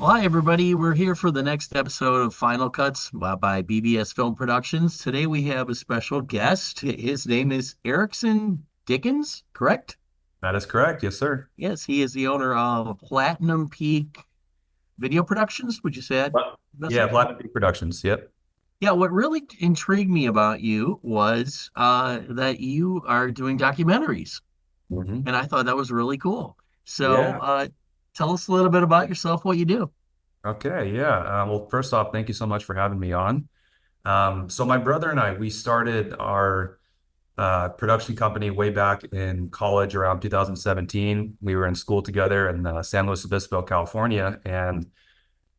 Hi, everybody. We're here for the next episode of Final Cuts by BVS Film Productions. Today we have a special guest. His name is Eriksen Dickens, correct? That is correct. Yes, sir. Yes, he is the owner of Platinum Peak Video Productions. Would you say that? That's Yeah, it? Platinum Peak Productions. Yep. Yeah, what really intrigued me about you was that you are doing documentaries, Hmm. and I thought that was really cool. So, Yeah. tell us a little bit about yourself, what you do. Okay. Yeah. Well, first off, thank you so much for having me on. So my brother and I, we started our production company way back in college around 2017. We were in school together in San Luis Obispo, California, and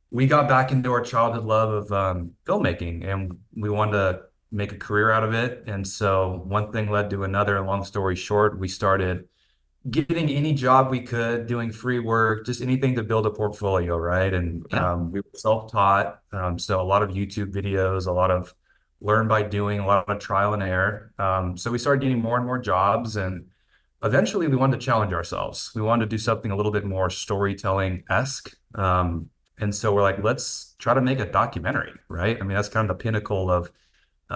we got back into our childhood love of filmmaking, and we wanted to make a career out of it. And so one thing led to another. Long story short, we started getting any job we could, doing free work, just anything to build a portfolio, right? And Yeah. we were self-taught, so a lot of YouTube videos, a lot of learn by doing, a lot of trial and error. So we started getting more and more jobs, and eventually we wanted to challenge ourselves. We wanted to do something a little bit more storytelling-esque. And so we're like, let's try to make a documentary, right? I mean, that's kind of the pinnacle of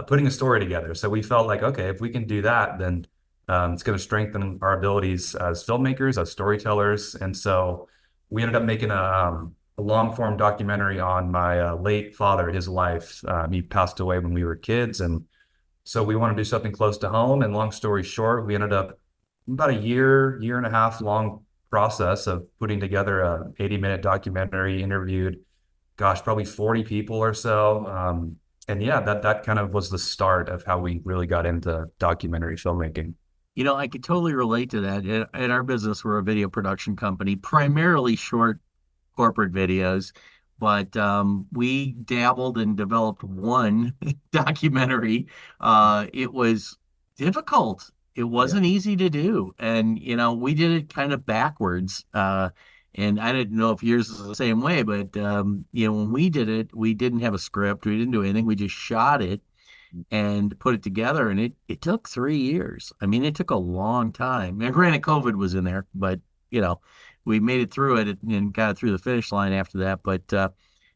putting a story together. So we felt like, okay, if we can do that, then it's going to strengthen our abilities as filmmakers, as storytellers. And so we ended up making a long form documentary on my late father, his life. He passed away when we were kids. And so we want to do something close to home. And long story short, we ended up about a year and a half long process of putting together a 80-minute documentary, interviewed, gosh, probably 40 people or so. And yeah, that kind of was the start of how we really got into documentary filmmaking. I could totally relate to that. In our business, we're a video production company, primarily short corporate videos, but we dabbled and developed one documentary. It was difficult. It Yeah. wasn't easy to do. And, we did it kind of backwards. And I didn't know if yours is the same way, but, when we did it, we didn't have a script. We didn't do anything. We just shot it and put it together. And it took 3 years. I mean, it took a long time. Now, granted, COVID was in there, but you know, we made it through it and got through the finish line after that. But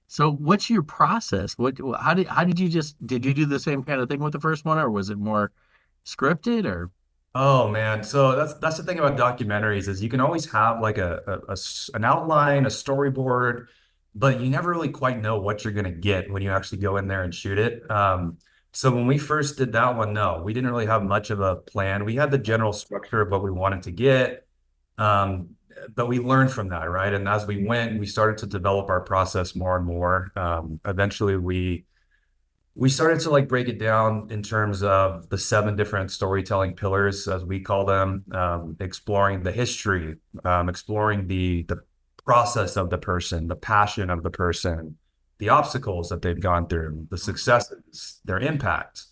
so what's your process? How did did you do the same kind of thing with the first one, or was it more scripted or Oh man, so that's the thing about documentaries is you can always have like an outline, a storyboard, but you never really quite know what you're gonna get when you actually go in there and shoot it. So when we first did that one, no, we didn't really have much of a plan. We had the general structure of what we wanted to get, um, but we learned from that, right? And as we went, we started to develop our process more and more. Eventually, we started to like break it down in terms of the seven different storytelling pillars, as we call them, exploring the history, exploring the process of the person, the passion of the person, the obstacles that they've gone through, the successes, their impact,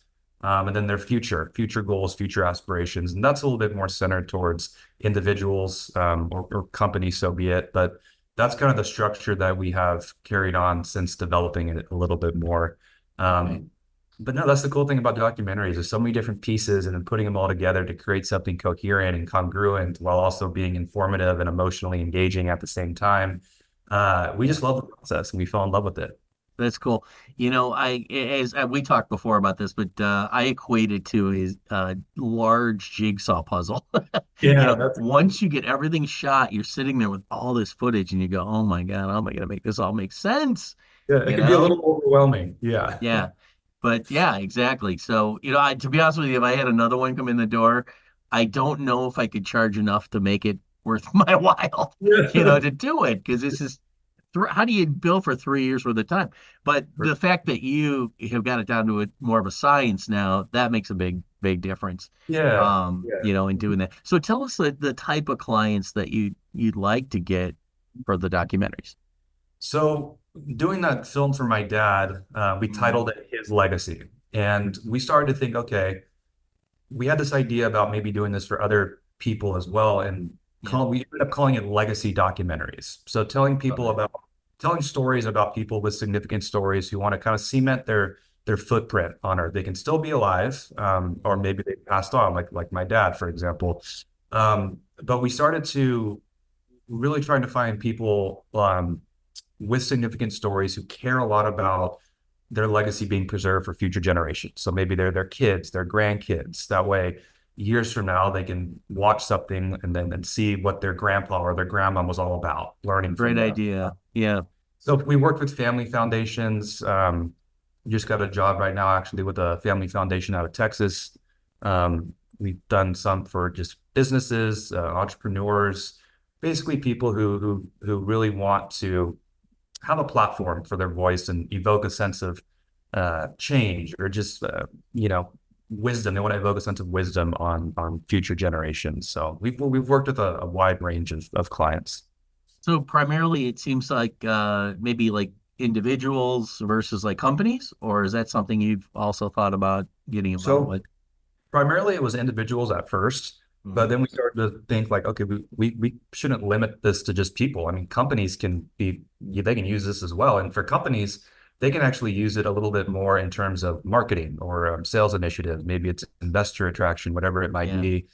and then their future goals, future aspirations. And that's a little bit more centered towards individuals, or companies, so be it. But that's kind of the structure that we have carried on since developing it a little bit more. right? Um, but no, that's the cool thing about documentaries. There's so many different pieces, and then putting them all together to create something coherent and congruent while also being informative and emotionally engaging at the same time. We just love the process and we fell in love with it. That's cool. I as we talked before about this, but I equate it to a large jigsaw puzzle. Yeah, that's Once you get everything shot, you're sitting there with all this footage, and you go, "Oh my God, how am I going to make this all make sense?" yeah, it You could be a know? little overwhelming. Yeah. Yeah. But yeah, exactly. So, to be honest with you, if I had another one come in the door, I don't know if I could charge enough to make it worth my while, Yeah. to do it because this is how do you bill for 3 years worth of time? But the fact that you have got it down to more of a science now, that makes a big, big difference. Yeah. Yeah. In doing that. So tell us the type of clients that you'd like to get for the documentaries. So doing that film for my dad, we Mhm. titled it His Legacy. And we started to think, okay, we had this idea about maybe doing this for other people as well. And Yeah. we ended up calling it legacy documentaries. So Okay. telling stories about people with significant stories who want to kind of cement their footprint on Earth. They can still be alive, or maybe they passed on, like my dad, for example. But we started to really trying to find people with significant stories who care a lot about their legacy being preserved for future generations. So maybe they're their kids, their grandkids. That way, years from now, they can watch something and then see what their grandpa or their grandma was all about, learning from Great them. idea. Yeah. So we worked with family foundations. Just got a job right now, actually, with a family foundation out of Texas. We've done some for just businesses, entrepreneurs, basically people who really want to have a platform for their voice and evoke a sense of change or just you know wisdom. They want to evoke a sense of wisdom on future generations. So we've worked with a wide range of clients. So primarily it seems like maybe like individuals versus like companies, or is that something you've also thought about getting involved So with? primarily it was individuals at first, but Mhm. then we started to think like, okay, we shouldn't limit this to just people. I mean, companies can be, they can use this as well. And for companies, they can actually use it a little bit more in terms of marketing or sales initiatives. Maybe it's investor attraction, whatever it might Yeah. be.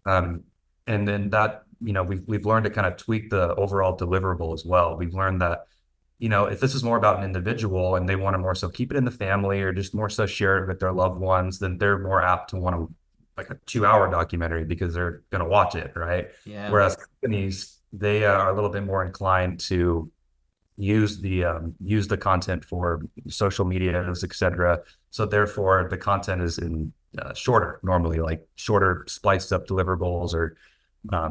Um, and then that, we've learned to kind of tweak the overall deliverable as well. We've learned that if this is more about an individual and they want to more so keep it in the family or just more so share it with their loved ones, then they're more apt to want to like a 2 hour documentary because they're going to watch it, right? Yeah. Whereas companies, they are a little bit more inclined to use the content for social medias, et cetera. So therefore, the content is in shorter, normally like shorter spliced up deliverables or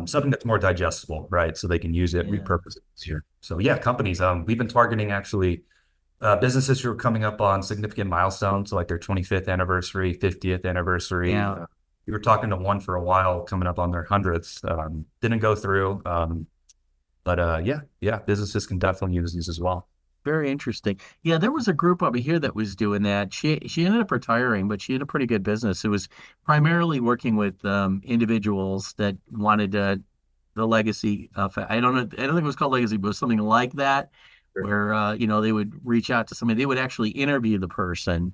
something that's more digestible, right? So they can use it, Yeah. repurpose it easier. So yeah, companies, we've been targeting actually businesses who are coming up on significant milestones, so like their 25th anniversary, 50th anniversary. Yeah. We were talking to one for a while, coming up on their hundredth. Didn't go through, but yeah, businesses can definitely use these as well. Very interesting. Yeah, there was a group over here that was doing that. She ended up retiring, but she had a pretty good business. It was primarily working with individuals that wanted the legacy of, I don't know, I don't think it was called legacy, but it was something like that, Sure. where they would reach out to somebody, they would actually interview the person,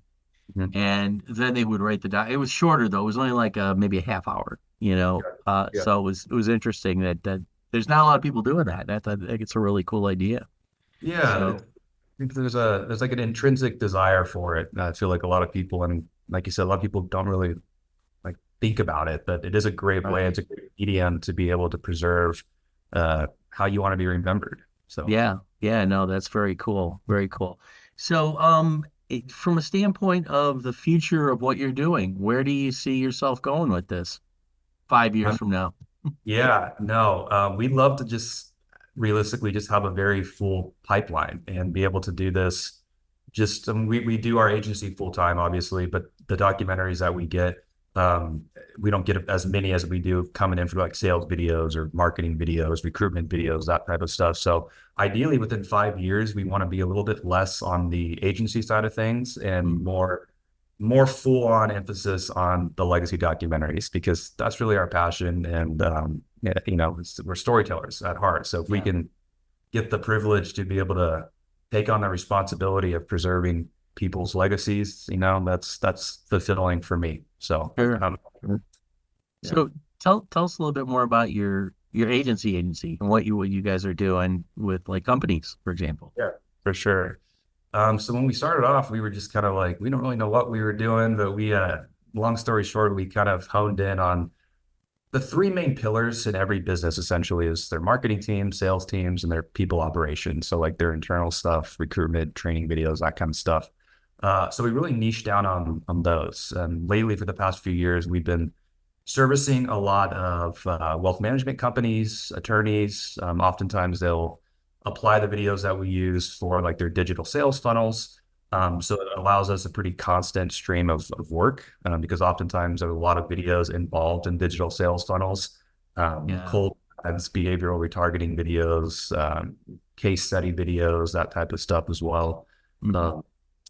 Mhm. and then they would write the doc. It was shorter though. It was only like maybe a half hour, you know. Yeah. So it was interesting that there's not a lot of people doing that. I think it's a really cool idea. Yeah, So. I think there's like an intrinsic desire for it. I feel like a lot of people, and like you said, a lot of people don't really like think about it, but it is a great way. Right. It's a great medium to be able to preserve how you want to be remembered. So Yeah, yeah, no, that's very cool. Very cool. So, from a standpoint of the future of what you're doing, where do you see yourself going with this 5 years I'm from now? Yeah, no, we'd love to just realistically just have a very full pipeline and be able to do this. Just we do our agency full time, obviously, but the documentaries that we get, um, we don't get as many as we do coming in for like sales videos or marketing videos, recruitment videos, that type of stuff. So ideally, within 5 years, we want to be a little bit less on the agency side of things and Mm. more full on emphasis on the legacy documentaries because that's really our passion. And, yeah, we're storytellers at heart. So if we Yeah, can get the privilege to be able to take on the responsibility of preserving people's legacies, that's fulfilling for me. So, sure. Sure. yeah. So tell us a little bit more about your agency and what you guys are doing with like companies, for example. Yeah, for sure. So when we started off, we were just kind of like, we don't really know what we were doing, but long story short, we kind of honed in on the three main pillars in every business essentially is their marketing team, sales teams, and their people operations. So like their internal stuff, recruitment, training videos, that kind of stuff. So we really niche down on those. And lately, for the past few years, we've been servicing a lot of wealth management companies, attorneys. Oftentimes, they'll apply the videos that we use for like their digital sales funnels. So it allows us a pretty constant stream of work because oftentimes there are a lot of videos involved in digital sales funnels, Yeah. cold ads, behavioral retargeting videos, case study videos, that type of stuff as well. Hmm. Um,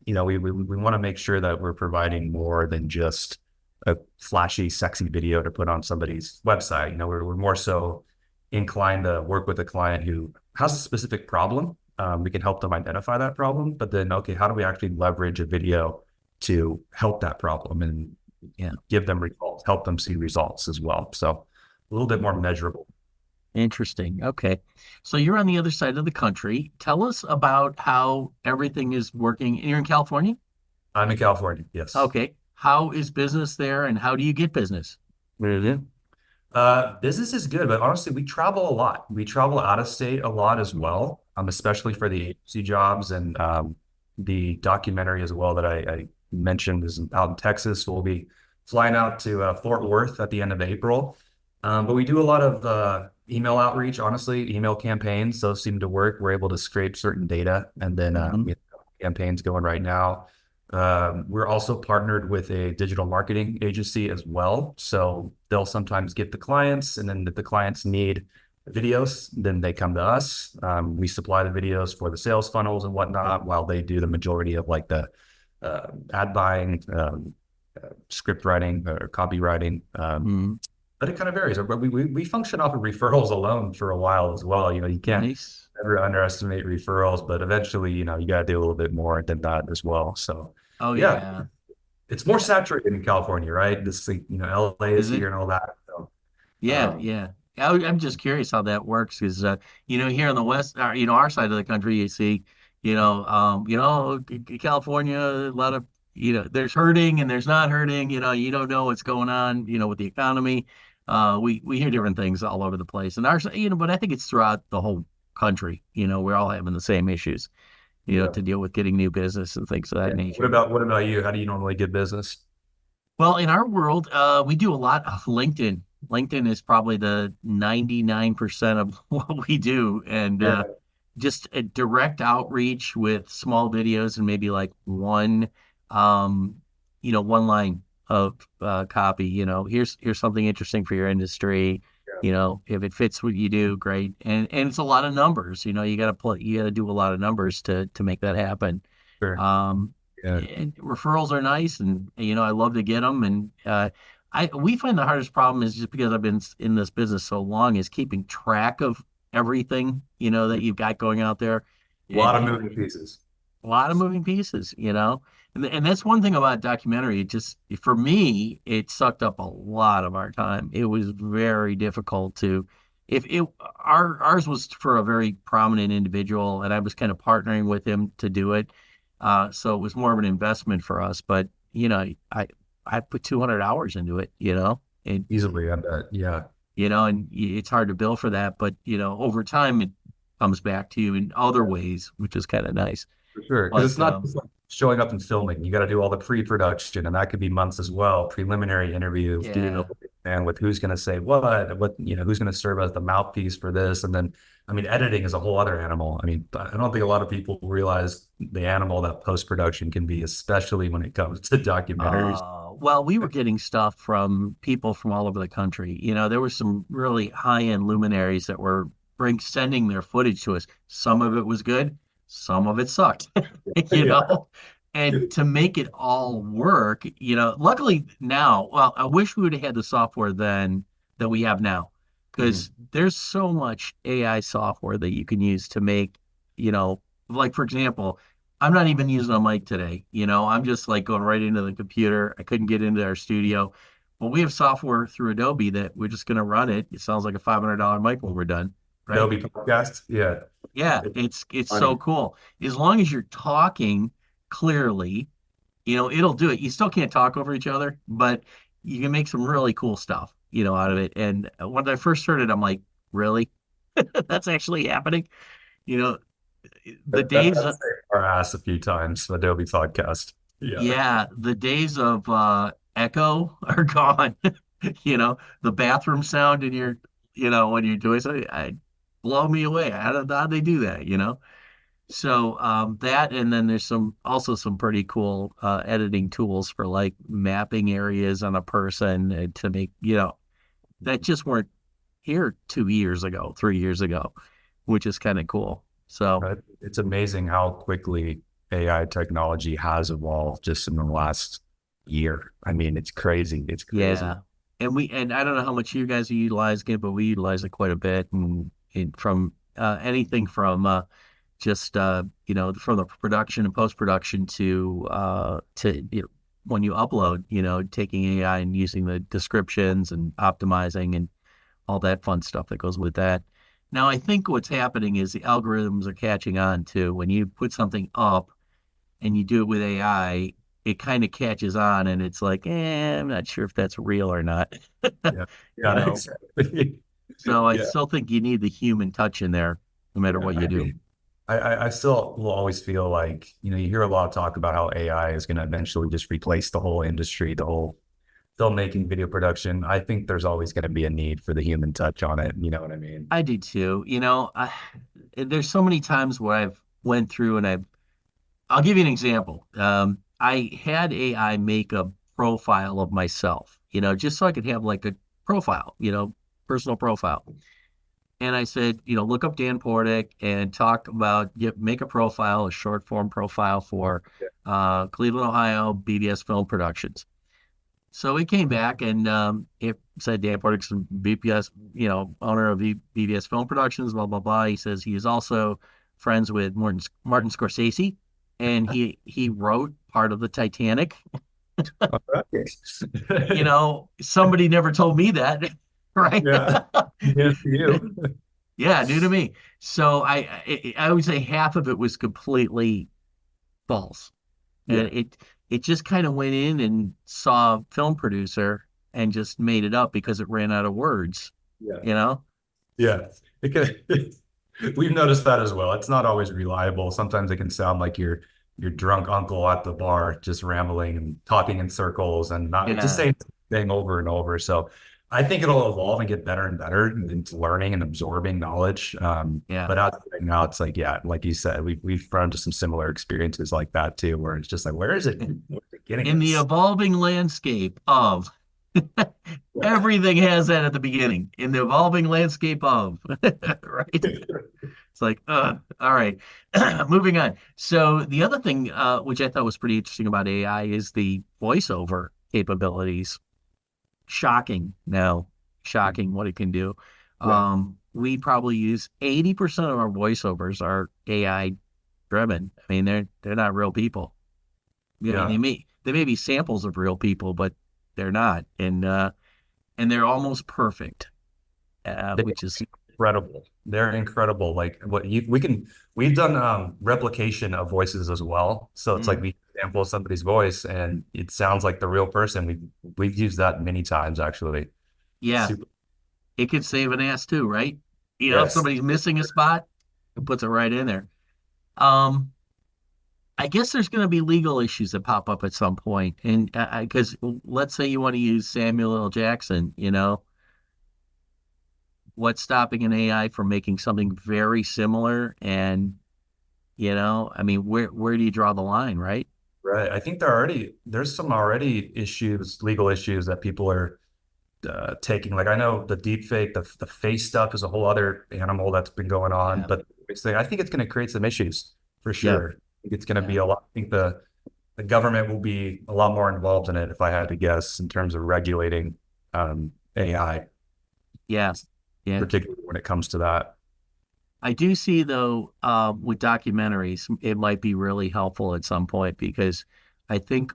we want to make sure that we're providing more than just a flashy, sexy video to put on somebody's website. We're more so inclined to work with a client who has a specific problem. We can help them identify that problem, but then, okay, how do we actually leverage a video to help that problem and Yeah. give them results, help them see results as well? So a little bit more measurable. Interesting. Okay. So you're on the other side of the country. Tell us about how everything is working. You're in California? I'm in California. Yes. Okay. How is business there and how do you get business? Really? Business is good, but honestly, we travel a lot. We travel out of state a lot as well, especially for the agency jobs and the documentary as well that I mentioned is out in Texas. We'll be flying out to Fort Worth at the end of April. But we do a lot of email outreach, honestly, email campaigns. Those seem to work. We're able to scrape certain data and then Hmm. we have campaigns going right now. We're also partnered with a digital marketing agency as well. So they'll sometimes get the clients, and then if the clients need videos, then they come to us. We supply the videos for the sales funnels and whatnot, while they do the majority of like the ad buying, script writing, or copywriting. Hmm. But it kind of varies. But we function off of referrals alone for a while as well. You know, you can't Nice. ever underestimate referrals, but eventually, you got to do a little bit more than that as well. So, Oh yeah, yeah. it's more saturated in California, right? This, like, LA is Is it? here and all that. So, Yeah, um, yeah. I'm just curious how that works because here in the West, our side of the country, you see, California, a lot of, there's hurting and there's not hurting. You don't know what's going on, with the economy. We hear different things all over the place, and but I think it's throughout the whole country. We're all having the same issues, yeah. to deal with getting new business and things of that Yeah. nature. What about you? How do you normally get business? Well, in our world, we do a lot of LinkedIn. LinkedIn is probably the 99% of what we do. And Yeah, just a direct outreach with small videos and maybe like um, one line of copy. Here's something interesting for your industry. yeah, If it fits what you do, great. And it's a lot of numbers. You got to do a lot of numbers to make that happen. sure. Um, Yeah, and referrals are nice, and I love to get them. And we find the hardest problem is just because I've been in this business so long is keeping track of everything that you've got going out there. a lot of It, moving pieces. a lot of moving pieces, and that's one thing about documentary. It just for me, it sucked up a lot of our time. It was very difficult to. If it ours was for a very prominent individual, and I was kind of partnering with him to do it, so it was more of an investment for us. But I put 200 hours into it, and Easily, I bet. Yeah. and it's hard to bill for that. But over time, it comes back to you in other ways, which is kind of nice. For sure, because it's But not just like showing up and filming. You got to do all the pre-production, and that could be months as well. Preliminary interviews, getting yeah. over and with who's going to say what, who's going to serve as the mouthpiece for this, and then, I mean, editing is a whole other animal. I mean, I don't think a lot of people realize the animal that post-production can be, especially when it comes to documentaries. Well, we were getting stuff from people from all over the country. There were some really high-end luminaries that were sending their footage to us. Some of it was good, some of it sucked, you Yeah. know. And to make it all work, luckily now, well, I wish we would have had the software then that we have now, Mhm. because there's so much AI software that you can use to make, like for example, I'm not even using a mic today. I'm just like going right into the computer. I couldn't get into our studio. But we have software through Adobe that we're just going to run it. It sounds like a $500 mic when we're done, right? Adobe podcast. Yeah. Yeah, It's it's so funny. cool. As long as you're talking clearly, it'll do it. You still can't talk over each other, but you can make some really cool stuff, out of it. And when I first heard it, I'm like, really? That's actually happening? You know, the days That's saved our ass a few times, Adobe podcast. Yeah. Yeah, the days of echo are gone. The bathroom sound in your, when you're doing something, blow me away. I don't know how they do that. So that, and then there's also some pretty cool editing tools for like mapping areas on a person to make, that just weren't here 2 years ago, 3 years ago, which is kind of cool. So. Right? It's amazing how quickly AI technology has evolved just in the last year. I mean, it's crazy. It's crazy. Yeah. And I don't know how much you guys utilize it, but we utilize it quite a bit. And from anything from just from the production and post production to when you upload, taking AI and using the descriptions and optimizing and all that fun stuff that goes with that. Now, I think what's happening is the algorithms are catching on too. When you put something up and you do it with AI, it kind of catches on and it's like, I'm not sure if that's real or not, Yeah. you Yeah, know? exactly. So I Yeah. still think you need the human touch in there, no matter Yeah. what you I do. mean, I still will always feel like, you hear a lot of talk about how AI is going to eventually just replace the whole industry, the whole filmmaking, video production. I think there's always going to be a need for the human touch on it. You know what I mean? I do too. There's so many times where I've went through and I'll give you an example. I had AI make a profile of myself, just so I could have like a profile, personal profile. And I said, look up Dan Portick and talk about, make a profile, a short form profile for Cleveland, Ohio, BVS Film Productions. So he came back and it said Dan Portick's BPS, owner of BVS Film Productions, blah, blah, blah. He says he is also friends with Martin Scorsese, and he wrote part of the Titanic. Okay. Somebody never told me that, right? Yeah. Yeah, you. Yeah, new to me. So I would say half of it was completely false. And Yeah. it just kind of went in and saw film producer and just made it up because it ran out of words, Yeah. you know? Yeah. It can, we've noticed that as well. It's not always reliable. Sometimes it can sound like your drunk uncle at the bar just rambling and talking in circles and not just Yeah, saying the thing over and over. So I think it'll evolve and get better and better into learning and absorbing knowledge. yeah. But as of right now, it's like, yeah, like you said, we've run into some similar experiences like that too, where it's just like, where is it getting In the us? evolving landscape of Yeah. everything has that at the beginning. In the evolving landscape of, right? It's like, all right. Moving on. So the other thing, which I thought was pretty interesting about AI is the voiceover capabilities. Shocking now, shocking what it can do. Yeah. We probably use 80% of our voiceovers are AI driven. I mean, they're not real people. I mean, Yeah. they may be samples of real people, but they're not. And they're almost perfect, which is Incredible. They're incredible. Like we've done replication of voices as well. So it's like mm, we sample somebody's voice and it sounds like the real person. We've used that many times actually. yeah, Super. it could save an ass too, right? If Yes. somebody's missing a spot, it puts it right in there. Um, I guess there's going to be legal issues that pop up at some point, and because let's say you want to use Samuel L. Jackson, what's stopping an AI from making something very similar? And I mean, where do you draw the line, right? Right. I think there's some already issues, legal issues that people are taking. Like I know the deep fake, the face stuff is a whole other animal that's been going on, Yeah, but I think it's going to create some issues for yeah, sure. I think it's going to yeah, be a lot. I think the government will be a lot more involved in it if I had to guess in terms of regulating AI, yeah, yeah. particularly when it comes to that. I do see though, with documentaries, it might be really helpful at some point because I think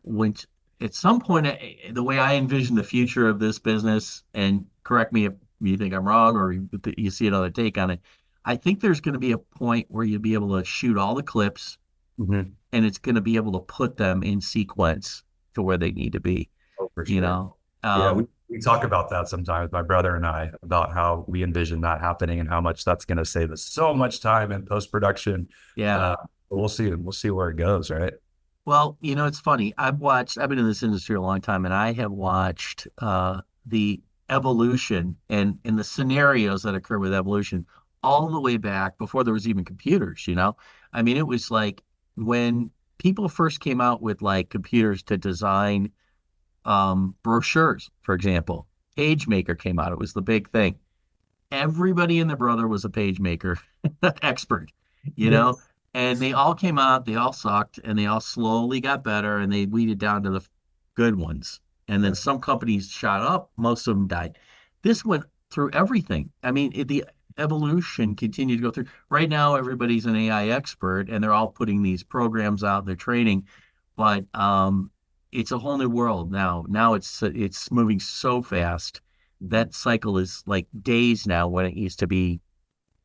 at some point, the way I envision the future of this business, and correct me if you think I'm wrong or you see another take on it, I think there's going to be a point where you'll be able to shoot all the clips Mhm. and it's going to be able to put them in sequence to where they need to be, Oh, for you sure. know? Yeah, we talk about that sometimes, my brother and I, about how we envision that happening and how much that's going to save us so much time in post-production. Yeah. But we'll see. We'll see where it goes, right? Well, it's funny. I've been in this industry a long time and I have watched the evolution and the scenarios that occur with evolution all the way back before there was even computers. I mean, it was like when people first came out with like computers to design brochures, for example. PageMaker came out. It was the big thing. Everybody and their brother was a page maker expert, you Yeah. know, and they all came out, they all sucked, and they all slowly got better and they weeded down to the good ones. And then Yeah. some companies shot up, most of them died. This went through everything. I mean, the evolution continued to go through. Right now, everybody's an AI expert and they're all putting these programs out, they're training, but it's a whole new world now. Now it's moving so fast that cycle is like days now when it used to be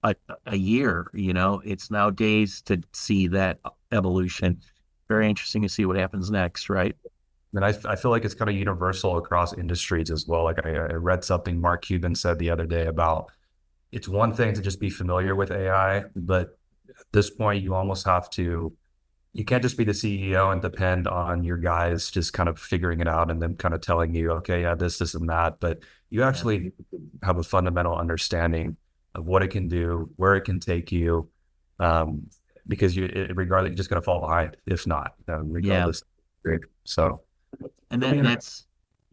a, a year, it's now days to see that evolution. Very interesting to see what happens next, right? And I feel like it's kind of universal across industries as well. Like I read something Mark Cuban said the other day about it's one thing to just be familiar with AI, but at this point, you can't just be the CEO and depend on your guys just kind of figuring it out and them kind of telling you, okay, yeah, this, and that. But you Yeah. actually have a fundamental understanding of what it can do, where it can take you, um, because regardless, you're just going to fall behind if not, Yeah. regardless. So, And it'll be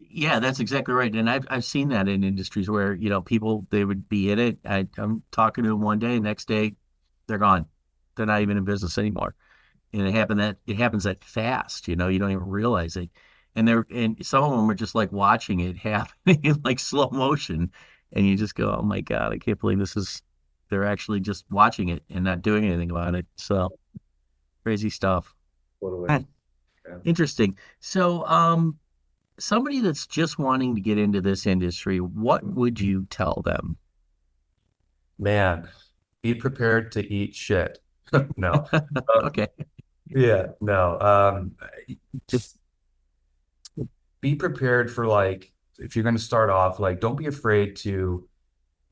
yeah, that's exactly right. And I've seen that in industries where, people, they would be in it. I'm talking to them one day, next day they're gone. They're not even in business anymore. And it happens that fast, you don't even realize it. And some of them are just like watching it happening in like slow motion. And you just go, oh my God, I can't believe they're actually just watching it and not doing anything about it. So crazy stuff. totally. Huh. Interesting. So, somebody that's just wanting to get into this industry, what would you tell them? Man, be prepared to eat shit. No. Uh, Okay. yeah, no. Just be prepared for like if you're going to start off, like don't be afraid to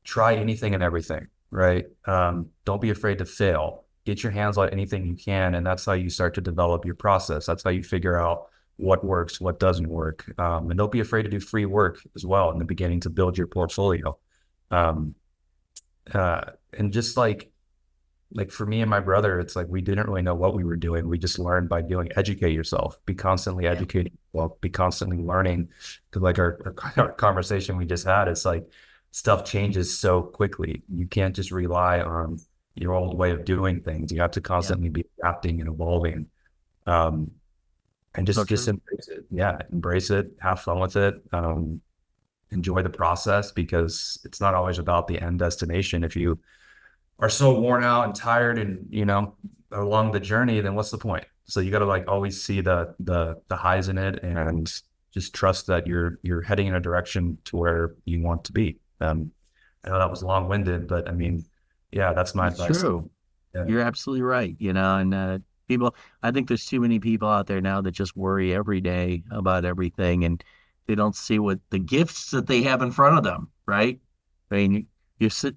try anything and everything, right? Don't be afraid to fail. Get your hands on anything you can, and that's how you start to develop your process. That's how you figure out what works, what doesn't work. And don't be afraid to do free work as well in the beginning to build your portfolio. Um, and just like for me and my brother, it's like we didn't really know what we were doing. We just learned by doing. Educate yourself, be constantly Yeah. educating, well, be constantly learning. Because like our conversation we just had, it's like stuff changes so quickly. You can't just rely on your old way of doing things. You have to Yeah. constantly be adapting and evolving. Um, and So just true. embrace it. Yeah, embrace it, have fun with it. Enjoy the process because it's not always about the end destination. If you are so worn out and tired and along the journey, then what's the point? So you got to like always see the highs in it and just trust that you're heading in a direction to where you want to be. I know that was long-winded, but I mean, yeah, that's my It's advice. true. Yeah. You're absolutely right. And people, I think there's too many people out there now that just worry every day about everything, and they don't see what the gifts that they have in front of them, right? I mean,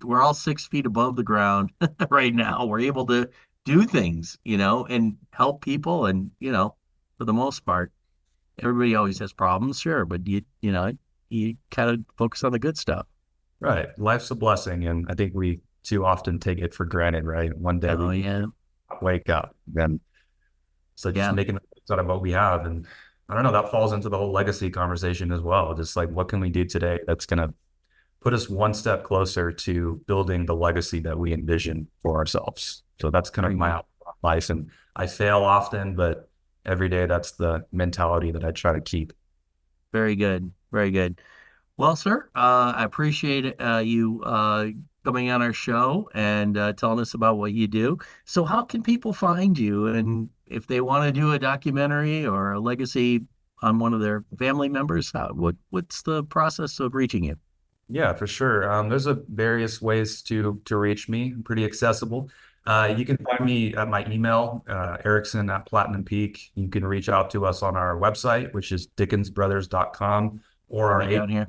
we're all 6 feet above the ground right now. We're able to do things, and help people. And, for the most part, everybody always has problems, sure, but you kind of focus on the good stuff. Right. Life's a blessing, and I think we too often take it for granted, right? One day Oh, we yeah. wake up, then so just Yeah. making the most out of what we have. And I don't know, that falls into the whole legacy conversation as well. Just like what can we do today that's gonna put us one step closer to building the legacy that we envision for ourselves. So that's kind of Very my good. outlook on life. And I fail often, but every day that's the mentality that I try to keep. Very good. Very good. Well, sir, I appreciate you coming on our show and telling us about what you do. So, how can people find you? And if they want to do a documentary or a legacy on one of their family members, what's the process of reaching you? Yeah, for sure. There's a various ways to reach me. I'm pretty accessible. You can find me at my email, Erickson at Platinum Peak. You can reach out to us on our website, which is dickensbrothers.com, or That'll our be down here.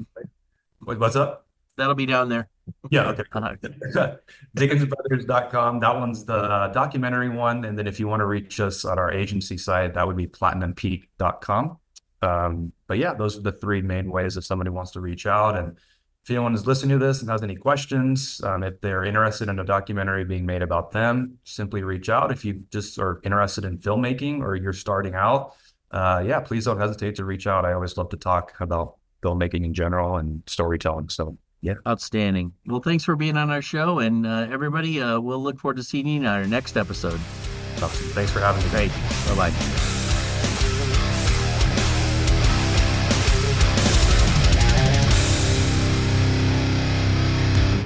what's up? That'll be down there. Yeah, okay, cool. Uh, Dickensbrothers.com. That one's the documentary one. And then if you want to reach us at our agency site, that would be platinumpeak.com. But yeah, those are the three main ways if somebody wants to reach out. And if anyone is listening to this and has any questions, if they're interested in a documentary being made about them, simply reach out. If you just are interested in filmmaking or you're starting out, yeah, please don't hesitate to reach out. I always love to talk about filmmaking in general and storytelling. So yeah. Outstanding. Well, thanks for being on our show, and everybody, we'll look forward to seeing you in our next episode. Awesome. Thanks for having me. Great. Bye-bye.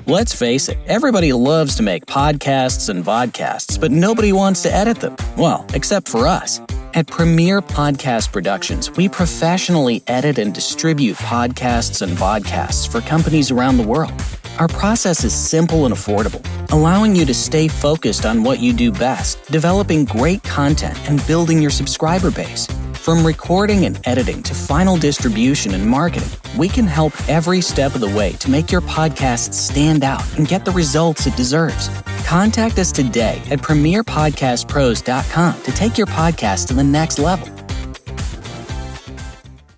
Let's face it, everybody loves to make podcasts and vodcasts, but nobody wants to edit them. Well, except for us. At Premier Podcast Productions, we professionally edit and distribute podcasts and vodcasts for companies around the world. Our process is simple and affordable, allowing you to stay focused on what you do best, developing great content and building your subscriber base. From recording and editing to final distribution and marketing, we can help every step of the way to make your podcast stand out and get the results it deserves. Contact us today at premierpodcastpros.com to take your podcast to the next level.